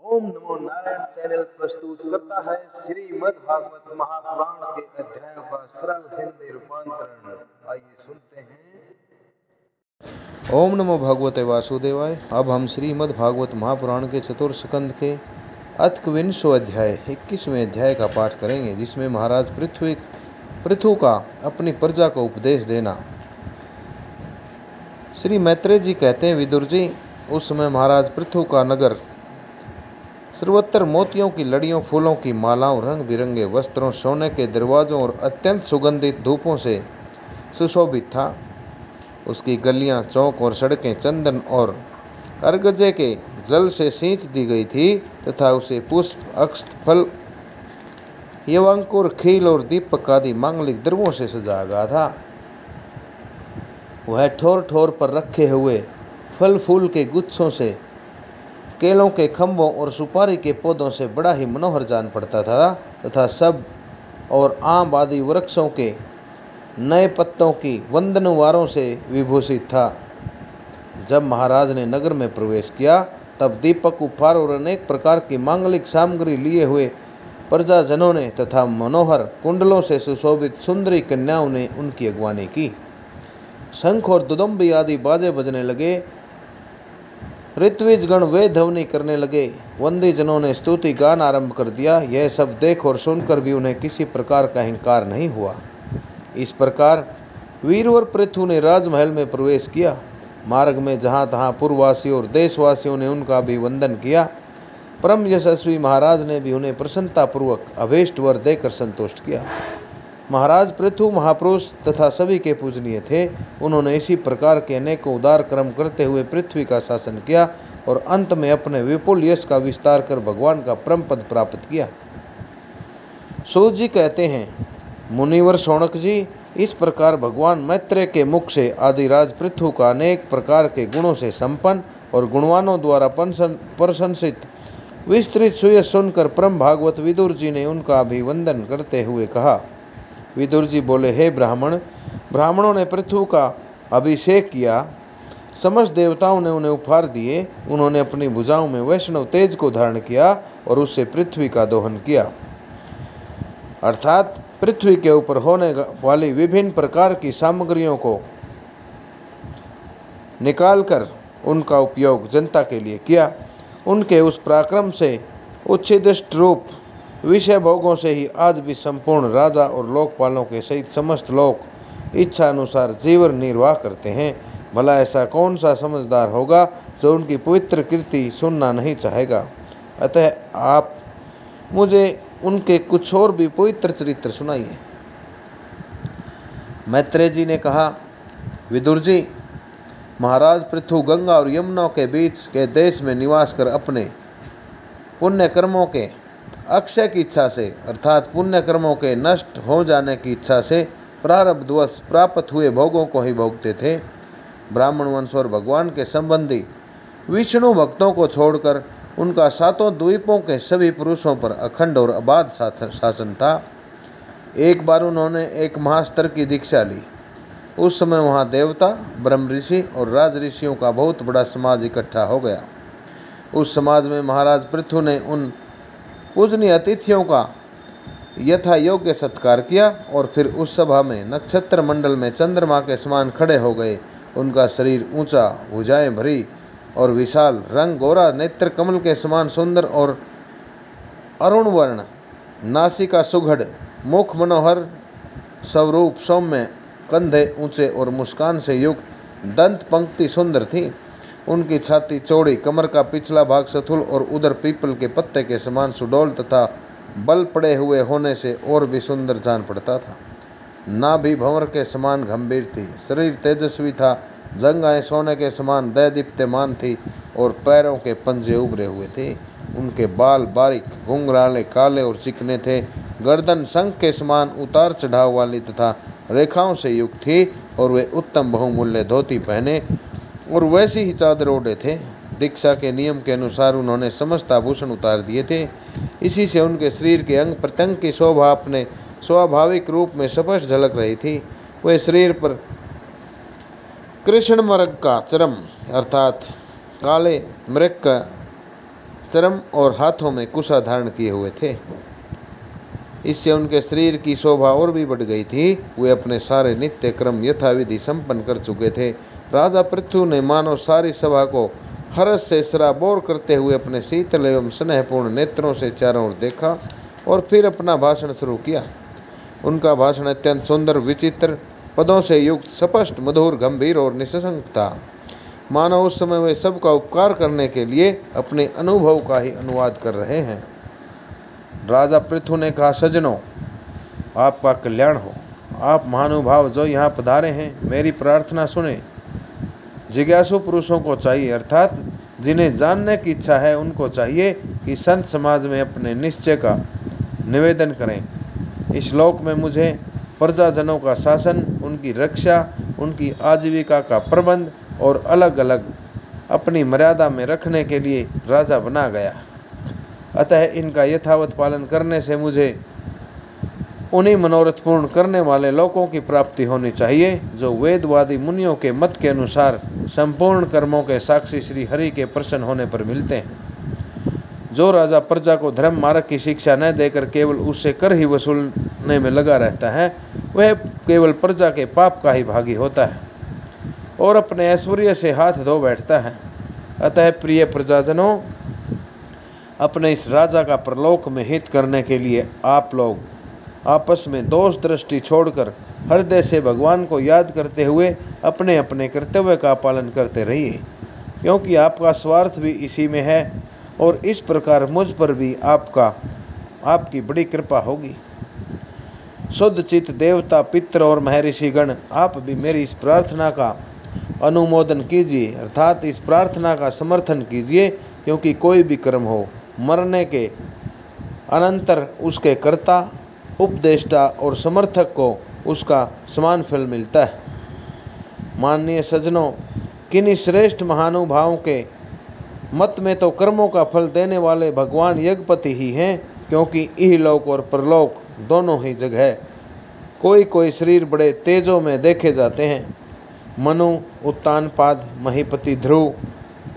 ओम नमो Narayan channel प्रस्तुत करता है श्रीमद् भागवत महापुराण के अध्यायों का सरल हिंदी रूपांतरण। आइए सुनते हैं। ओम नमो भगवते वासुदेवाय। अब हम श्रीमद् भागवत महापुराण के चतुर्थ स्कंद के अथर्वविंशो अध्याय 21वें अध्याय का पाठ करेंगे, जिसमें महाराज पृथु का अपनी प्रजा को उपदेश देना। श्री मैत्रेय जी कहते हैं, विदुर जी, उस समय महाराज पृथु का नगर सर्वत्र मोतियों की लड़ियों, फूलों की मालाओं, रंग बिरंगे वस्त्रों, सोने के दरवाजों और अत्यंत सुगंधित धूपों से सुशोभित था। उसकी गलियां, चौक और सड़कें चंदन और अर्गजे के जल से सींच दी गई थी तथा उसे पुष्प, अक्षत, फल, यवांकुर, खील और दीपक आदि मांगलिक द्रव्यों से सजाया गया था। वह ठोर ठोर पर रखे हुए फल फूल के गुच्छों से, केलों के खंभों और सुपारी के पौधों से बड़ा ही मनोहर जान पड़ता था तथा सब और आम आदि वृक्षों के नए पत्तों की वंदनवारों से विभूषित था। जब महाराज ने नगर में प्रवेश किया, तब दीपक, उपहार और अनेक प्रकार की मांगलिक सामग्री लिए हुए प्रजाजनों ने तथा मनोहर कुंडलों से सुशोभित सुंदरी कन्याओं ने उनकी अगवानी की। शंख और दुदुम्बी आदि बाजे बजने लगे। ऋत्विजगण वे ध्वनि करने लगे। वंदी जनों ने स्तुति गान आरंभ कर दिया। यह सब देख और सुनकर भी उन्हें किसी प्रकार का अहंकार नहीं हुआ। इस प्रकार वीरवर पृथु ने राजमहल में प्रवेश किया। मार्ग में जहाँ तहाँ पुरवासियों और देशवासियों ने उनका अभिवंदन किया। परम यशस्वी महाराज ने भी उन्हें प्रसन्नतापूर्वक अभीष्ट वर देकर संतुष्ट किया। महाराज पृथु महापुरुष तथा सभी के पूजनीय थे। उन्होंने इसी प्रकार के अनेकों उदार कर्म करते हुए पृथ्वी का शासन किया और अंत में अपने विपुल यश का विस्तार कर भगवान का परम पद प्राप्त किया। सूत जी कहते हैं, मुनिवर शौनक जी, इस प्रकार भगवान मैत्रेय के मुख से आदिराज पृथु का अनेक प्रकार के गुणों से संपन्न और गुणवानों द्वारा प्रशंसित विस्तृत सुयश सुनकर परम भागवत विदुर जी ने उनका अभिवंदन करते हुए कहा। विदुर जी बोले, हे ब्राह्मणों ने पृथु का अभिषेक किया। समस्त देवताओं ने उन्हें उपहार दिए। उन्होंने अपनी भुजाओं में वैष्णव तेज को धारण किया और उससे पृथ्वी का दोहन किया, अर्थात पृथ्वी के ऊपर होने वाली विभिन्न प्रकार की सामग्रियों को निकालकर उनका उपयोग जनता के लिए किया। उनके उस पराक्रम से उच्छिष्ट रूप विषय भोगों से ही आज भी संपूर्ण राजा और लोकपालों के सहित समस्त लोग इच्छा अनुसार जीवन निर्वाह करते हैं। भला ऐसा कौन सा समझदार होगा जो उनकी पवित्र कीर्ति सुनना नहीं चाहेगा। अतः आप मुझे उनके कुछ और भी पवित्र चरित्र सुनाइए। मैत्रेय जी ने कहा, विदुर जी, महाराज पृथु गंगा और यमुना के बीच के देश में निवास कर अपने पुण्य कर्मों के अक्षय की इच्छा से, अर्थात पुण्य कर्मों के नष्ट हो जाने की इच्छा से प्रारब्धवश प्राप्त हुए भोगों को ही भोगते थे। ब्राह्मण वंश और भगवान के संबंधी विष्णु भक्तों को छोड़कर उनका सातों द्वीपों के सभी पुरुषों पर अखंड और अबाध शासन था। एक बार उन्होंने एक महास्तर की दीक्षा ली। उस समय वहाँ देवता, ब्रह्म ऋषि और राज ऋषियों का बहुत बड़ा समाज इकट्ठा हो गया। उस समाज में महाराज पृथु ने उन पूजनीय अतिथियों का यथा योग्य सत्कार किया और फिर उस सभा में नक्षत्र मंडल में चंद्रमा के समान खड़े हो गए। उनका शरीर ऊंचा, भुजाएं भरी और विशाल, रंग गोरा, नेत्र कमल के समान सुंदर और अरुण वर्ण, नासिका सुघड़, मुख मनोहर, स्वरूप सौम्य, कंधे ऊंचे और मुस्कान से युक्त, दंत पंक्ति सुंदर थी। उनकी छाती चौड़ी, कमर का पिछला भाग सथुल और उधर पीपल के पत्ते के समान सुडौल तथा बल पड़े हुए होने से और भी सुंदर जान पड़ता था। नाभि भंवर के समान गंभीर थी। शरीर तेजस्वी था। जंघाएं सोने के समान दैदीप्यमान थी और पैरों के पंजे उभरे हुए थे। उनके बाल बारीक, घुंघराले, काले और चिकने थे। गर्दन शंख के समान उतार चढ़ाव वाली तथा रेखाओं से युक्त थी और वे उत्तम बहुमूल्य धोती पहने और वैसी ही चादर ओढ़े थे। दीक्षा के नियम के अनुसार उन्होंने समस्त आभूषण उतार दिए थे। इसी से उनके शरीर के अंग प्रत्यंग की शोभा अपने स्वाभाविक रूप में स्पष्ट झलक रही थी। वे शरीर पर कृष्ण मृग का चर्म, अर्थात काले मृग का चरम और हाथों में कुशा धारण किए हुए थे। इससे उनके शरीर की शोभा और भी बढ़ गई थी। वे अपने सारे नित्य क्रम यथाविधि संपन्न कर चुके थे। राजा पृथु ने मानो सारी सभा को हर्ष से सराबोर करते हुए अपने शीतल एवं स्नेहपूर्ण नेत्रों से चारों ओर देखा और फिर अपना भाषण शुरू किया। उनका भाषण अत्यंत सुंदर, विचित्र, पदों से युक्त, स्पष्ट, मधुर, गंभीर और निशंक था। मानो उस समय वे सबका उपकार करने के लिए अपने अनुभव का ही अनुवाद कर रहे हैं। राजा पृथु ने कहा, सज्जनों, आपका कल्याण हो। आप महानुभाव जो यहाँ पधारे हैं, मेरी प्रार्थना सुने। जिज्ञासु पुरुषों को चाहिए, अर्थात जिन्हें जानने की इच्छा है, उनको चाहिए कि संत समाज में अपने निश्चय का निवेदन करें। इस लोक में मुझे प्रजाजनों का शासन, उनकी रक्षा, उनकी आजीविका का प्रबंध और अलग अलग अपनी मर्यादा में रखने के लिए राजा बना गया। अतः इनका यथावत पालन करने से मुझे उन्हीं मनोरथ पूर्ण करने वाले लोगों की प्राप्ति होनी चाहिए जो वेदवादी मुनियों के मत के अनुसार संपूर्ण कर्मों के साक्षी श्री हरि के प्रसन्न होने पर मिलते हैं। जो राजा प्रजा को धर्म मार्ग की शिक्षा न देकर केवल उससे कर ही वसूलने में लगा रहता है, वह केवल प्रजा के पाप का ही भागी होता है और अपने ऐश्वर्य से हाथ धो बैठता है। अतः प्रिय प्रजाजनों, अपने इस राजा का परलोक में हित करने के लिए आप लोग आपस में दोष दृष्टि छोड़कर हृदय से भगवान को याद करते हुए अपने अपने कर्तव्य का पालन करते रहिए, क्योंकि आपका स्वार्थ भी इसी में है और इस प्रकार मुझ पर भी आपकी बड़ी कृपा होगी। शुद्ध चित्त देवता, पितर और महर्षिगण, आप भी मेरी इस प्रार्थना का अनुमोदन कीजिए, अर्थात इस प्रार्थना का समर्थन कीजिए, क्योंकि कोई भी कर्म हो, मरने के अनंतर उसके कर्ता, उपदेष्टा और समर्थक को उसका समान फल मिलता है। माननीय सज्जनों, किन्हीं श्रेष्ठ महानुभावों के मत में तो कर्मों का फल देने वाले भगवान यज्ञपति ही हैं, क्योंकि इहलोक और परलोक दोनों ही जगह कोई कोई शरीर बड़े तेजों में देखे जाते हैं। मनु, उत्तानपाद, महीपति ध्रुव,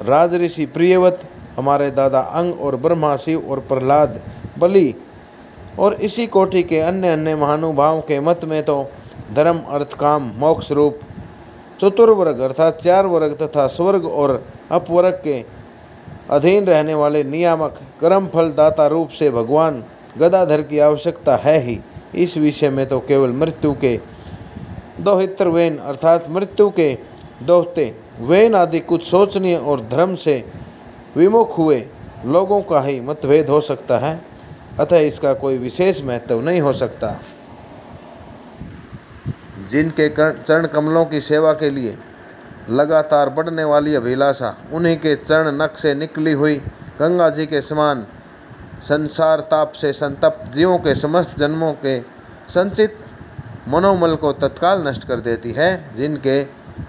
राजऋषि प्रियवत, हमारे दादा अंग और ब्रह्मा शिव और प्रहलाद, बलि और इसी कोटि के अन्य अन्य महानुभावों के मत में तो धर्म, अर्थ, काम, मोक्ष रूप चतुर्वर्ग अर्थात 4 वर्ग तथा स्वर्ग और अपवर्ग के अधीन रहने वाले नियामक कर्म फल दाता रूप से भगवान गदाधर की आवश्यकता है ही। इस विषय में तो केवल मृत्यु के दोहित्र वेन अर्थात मृत्यु के दोहते वेन आदि कुछ सोचनीय और धर्म से विमुख हुए लोगों का ही मतभेद हो सकता है, अतः इसका कोई विशेष महत्व नहीं हो सकता। जिनके चरण कमलों की सेवा के लिए लगातार बढ़ने वाली अभिलाषा, उन्हीं के चरण नख से निकली हुई गंगा जी के समान संसार ताप से संतप्त जीवों के समस्त जन्मों के संचित मनोमल को तत्काल नष्ट कर देती है। जिनके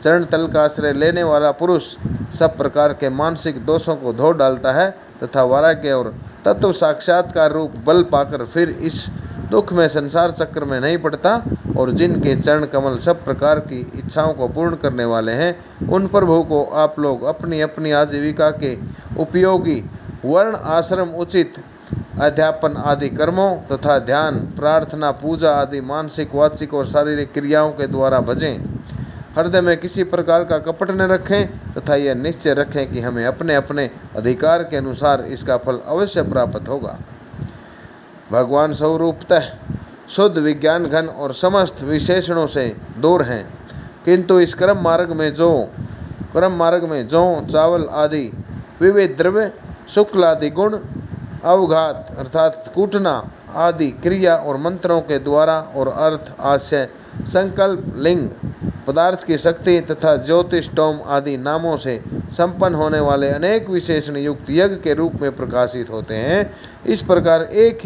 चरण तल का आश्रय लेने वाला पुरुष सब प्रकार के मानसिक दोषों को धो डालता है तथा वैराग्य और तत्व साक्षात्कार रूप बल पाकर फिर इस दुख में संसार चक्र में नहीं पड़ता, और जिनके चरण कमल सब प्रकार की इच्छाओं को पूर्ण करने वाले हैं, उन प्रभु को आप लोग अपनी अपनी आजीविका के उपयोगी वर्ण, आश्रम, उचित अध्यापन आदि कर्मों तथा ध्यान, प्रार्थना, पूजा आदि मानसिक, वाचिक और शारीरिक क्रियाओं के द्वारा भजें। हृदय में किसी प्रकार का कपट न रखें तथा यह निश्चय रखें कि हमें अपने अपने अधिकार के अनुसार इसका फल अवश्य प्राप्त होगा। भगवान स्वरूपतः शुद्ध, विज्ञान घन और समस्त विशेषणों से दूर हैं, किंतु इस कर्म मार्ग में जौ, चावल आदि विविध द्रव्य, शुक्ल आदि गुण, अवघात अर्थात कूटना आदि क्रिया और मंत्रों के द्वारा और अर्थ, आशय, संकल्प, लिंग, पदार्थ की शक्ति तथा ज्योतिष, टोम आदि नामों से संपन्न होने वाले अनेक विशेषण युक्त यज्ञ के रूप में प्रकाशित होते हैं। जिस प्रकार एक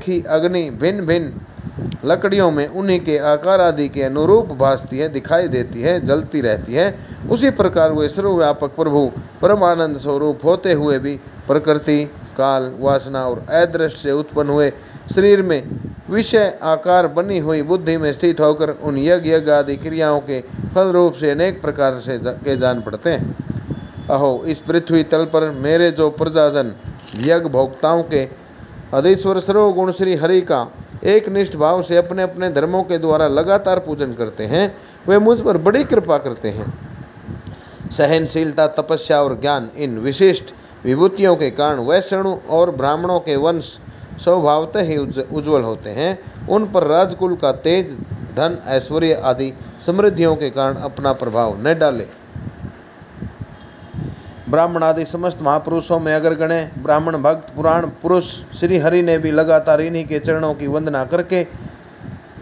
ही अग्नि भिन्न भिन्न लकड़ियों में उन्हीं के आकार आदि के अनुरूप भासती है, दिखाई देती है, जलती रहती है, उसी प्रकार वे सर्वव्यापक प्रभु परमानंद स्वरूप होते हुए भी प्रकृति, काल, वासना और अदृष्ट से उत्पन्न हुए शरीर में विषय आकार बनी हुई बुद्धि में स्थित होकर उन यज्ञ आदि क्रियाओं के फल रूप से अनेक प्रकार से के जान पड़ते हैं। अहो, इस पृथ्वी तल पर मेरे जो प्रजाजन यज्ञ भोक्ताओं के अधीश्वर सर्वगुण श्री हरि का एक निष्ठ भाव से अपने अपने धर्मों के द्वारा लगातार पूजन करते हैं, वे मुझ पर बड़ी कृपा करते हैं। सहनशीलता, तपस्या और ज्ञान, इन विशिष्ट विभूतियों के कारण वैष्णव और ब्राह्मणों के वंश स्वभावतः ही उज्ज्वल होते हैं। उन पर राजकुल का तेज, धन, ऐश्वर्य आदि समृद्धियों के कारण अपना प्रभाव न डाले। ब्राह्मण आदि समस्त महापुरुषों में अगर गणे ब्राह्मण भक्त पुराण पुरुष श्री हरि ने भी लगातार इन्हीं के चरणों की वंदना करके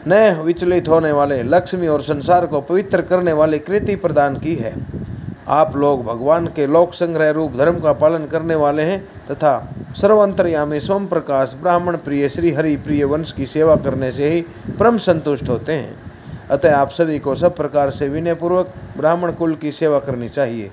न विचलित होने वाले लक्ष्मी और संसार को पवित्र करने वाली कृति प्रदान की है। आप लोग भगवान के लोक संग्रह रूप धर्म का पालन करने वाले हैं तथा सर्वांतर्यामी सोम प्रकाश ब्राह्मण प्रिय श्री हरि प्रिय वंश की सेवा करने से ही परम संतुष्ट होते हैं। अतः आप सभी को सब प्रकार से विनयपूर्वक ब्राह्मण कुल की सेवा करनी चाहिए।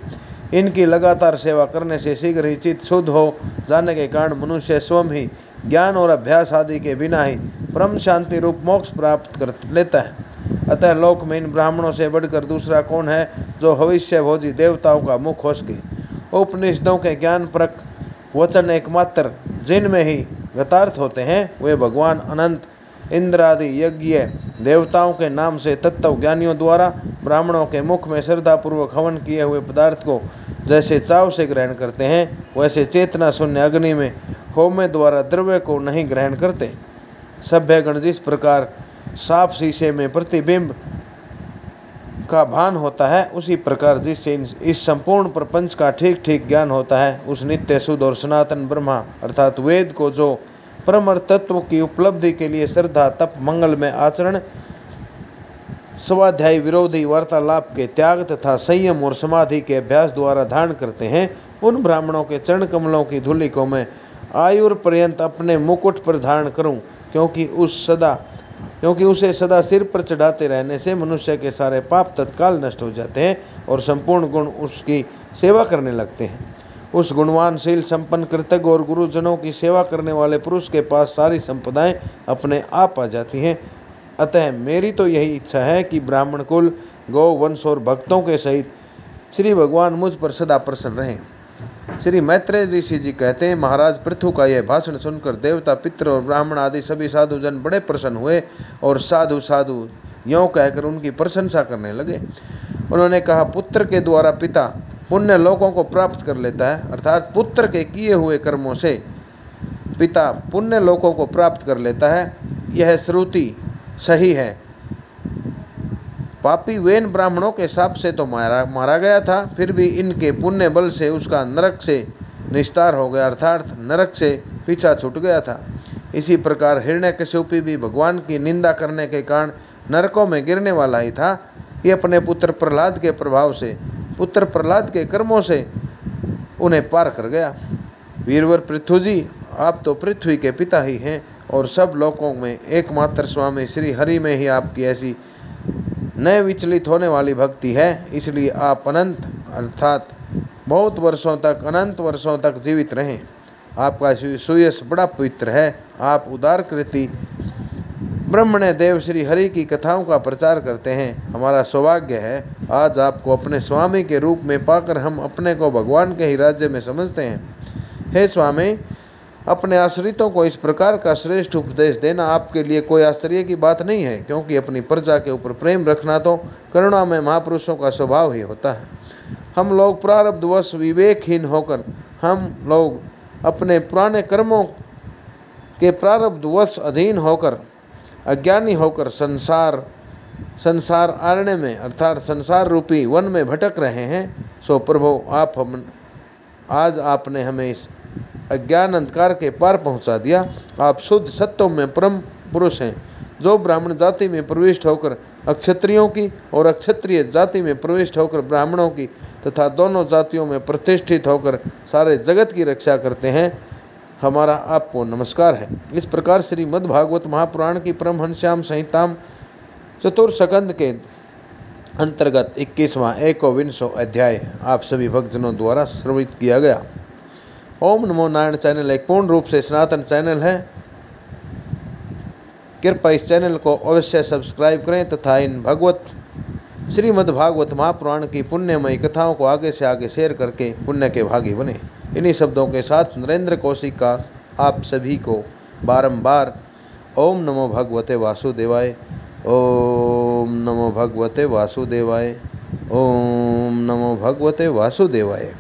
इनकी लगातार सेवा करने से शीघ्र ही चित्त शुद्ध हो जाने के कारण मनुष्य स्वयं ही ज्ञान और अभ्यास आदि के बिना ही परम शांति रूप मोक्ष प्राप्त कर लेता है। अतः लोक में इन ब्राह्मणों से बढ़कर दूसरा कौन है जो भविष्य भोजी देवताओं का मुख हो सके। उपनिषदों के ज्ञान परक वचन एकमात्र जिनमें ही गतार्थ होते हैं, वे भगवान अनंत इंद्र आदि यज्ञ देवताओं के नाम से तत्व ज्ञानियों द्वारा ब्राह्मणों के मुख में श्रद्धापूर्वक हवन किए हुए पदार्थ को जैसे चाव से ग्रहण करते हैं, वैसे चेतना शून्य अग्नि में होम द्वारा द्रव्य को नहीं ग्रहण करते। सभ्यगण जिस प्रकार साफ शीशे में प्रतिबिंब का भान होता है, उसी प्रकार जिससे इस संपूर्ण प्रपंच का ठीक ठीक ज्ञान होता है, उस नित्य शुद्ध और सनातन ब्रह्मा अर्थात वेद को जो परम तत्व की उपलब्धि के लिए श्रद्धा, तप, मंगल में आचरण, स्वाध्याय विरोधी वार्तालाप के त्याग तथा संयम और समाधि के अभ्यास द्वारा धारण करते हैं, उन ब्राह्मणों के चरण कमलों की धूलि को मैं आयुर पर्यंत अपने मुकुट पर धारण करूं, क्योंकि उसे सदा सिर पर चढ़ाते रहने से मनुष्य के सारे पाप तत्काल नष्ट हो जाते हैं और संपूर्ण गुण उसकी सेवा करने लगते हैं। उस गुणवानशील संपन्न कृतज्ञ और गुरुजनों की सेवा करने वाले पुरुष के पास सारी संपदाएं अपने आप आ जाती हैं। अतः मेरी तो यही इच्छा है कि ब्राह्मण कुल, गौ वंश और भक्तों के सहित श्री भगवान मुझ पर सदा प्रसन्न रहें। श्री मैत्रेय ऋषि जी कहते हैं, महाराज पृथु का यह भाषण सुनकर देवता, पितृ और ब्राह्मण आदि सभी साधुजन बड़े प्रसन्न हुए और साधु साधु यों कहकर उनकी प्रशंसा करने लगे। उन्होंने कहा, पुत्र के द्वारा पिता पुण्य लोकों को प्राप्त कर लेता है, अर्थात पुत्र के किए हुए कर्मों से पिता पुण्य लोकों को प्राप्त कर लेता है। यह श्रुति सही है। पापी वेन ब्राह्मणों के शाप से तो मारा गया था, फिर भी इनके पुण्य बल से उसका नरक से निस्तार हो गया, अर्थात नरक से पीछा छूट गया था। इसी प्रकार हिरण्यकश्यपु भी भगवान की निंदा करने के कारण नरकों में गिरने वाला ही था। ये अपने पुत्र प्रहलाद के प्रभाव से, पुत्र प्रहलाद के कर्मों से उन्हें पार कर गया। वीरवर पृथु जी, आप तो पृथ्वी के पिता ही हैं और सब लोकों में एकमात्र स्वामी श्री हरि में ही आपकी ऐसी न विचलित होने वाली भक्ति है। इसलिए आप अनंत अर्थात बहुत वर्षों तक, अनंत वर्षों तक जीवित रहें। आपका सुयश बड़ा पवित्र है। आप उदार कृति ब्रह्मण्य देव श्री हरि की कथाओं का प्रचार करते हैं। हमारा सौभाग्य है आज आपको अपने स्वामी के रूप में पाकर हम अपने को भगवान के ही राज्य में समझते हैं। हे स्वामी, अपने आश्रितों को इस प्रकार का श्रेष्ठ उपदेश देना आपके लिए कोई आश्चर्य की बात नहीं है, क्योंकि अपनी प्रजा के ऊपर प्रेम रखना तो करुणा में महापुरुषों का स्वभाव ही होता है। हम लोग प्रारब्धवश विवेकहीन होकर, हम लोग अपने पुराने कर्मों के प्रारब्धवश अधीन होकर, अज्ञानी होकर संसार आरण्य में अर्थात संसार रूपी वन में भटक रहे हैं। सो प्रभु, आज आपने हमें इस अज्ञान अंधकार के पार पहुंचा दिया। आप शुद्ध सत्यों में परम पुरुष हैं, जो ब्राह्मण जाति में प्रविष्ट होकर अक्षत्रियों की और अक्षत्रिय जाति में प्रविष्ट होकर ब्राह्मणों की तथा दोनों जातियों में प्रतिष्ठित होकर सारे जगत की रक्षा करते हैं। हमारा आपको नमस्कार है। इस प्रकार श्रीमद् भागवत महापुराण की परमहंस्याम संहिताम चतुर्स्कंद के अंतर्गत 21वां 120वां अध्याय आप सभी भक्तजनों द्वारा श्रवित किया गया। ओम नमो नारायण चैनल एक पूर्ण रूप से सनातन चैनल है। कृपया इस चैनल को अवश्य सब्सक्राइब करें तथा इन भगवत श्रीमद्भागवत महापुराण की पुण्यमयी कथाओं को आगे से आगे शेयर करके पुण्य के भागी बने। इन्हीं शब्दों के साथ नरेंद्र कौशिक का आप सभी को बारंबार ओम नमो भगवते वासुदेवाय, ओम नमो भगवते वासुदेवाय, ओम नमो भगवते वासुदेवाय।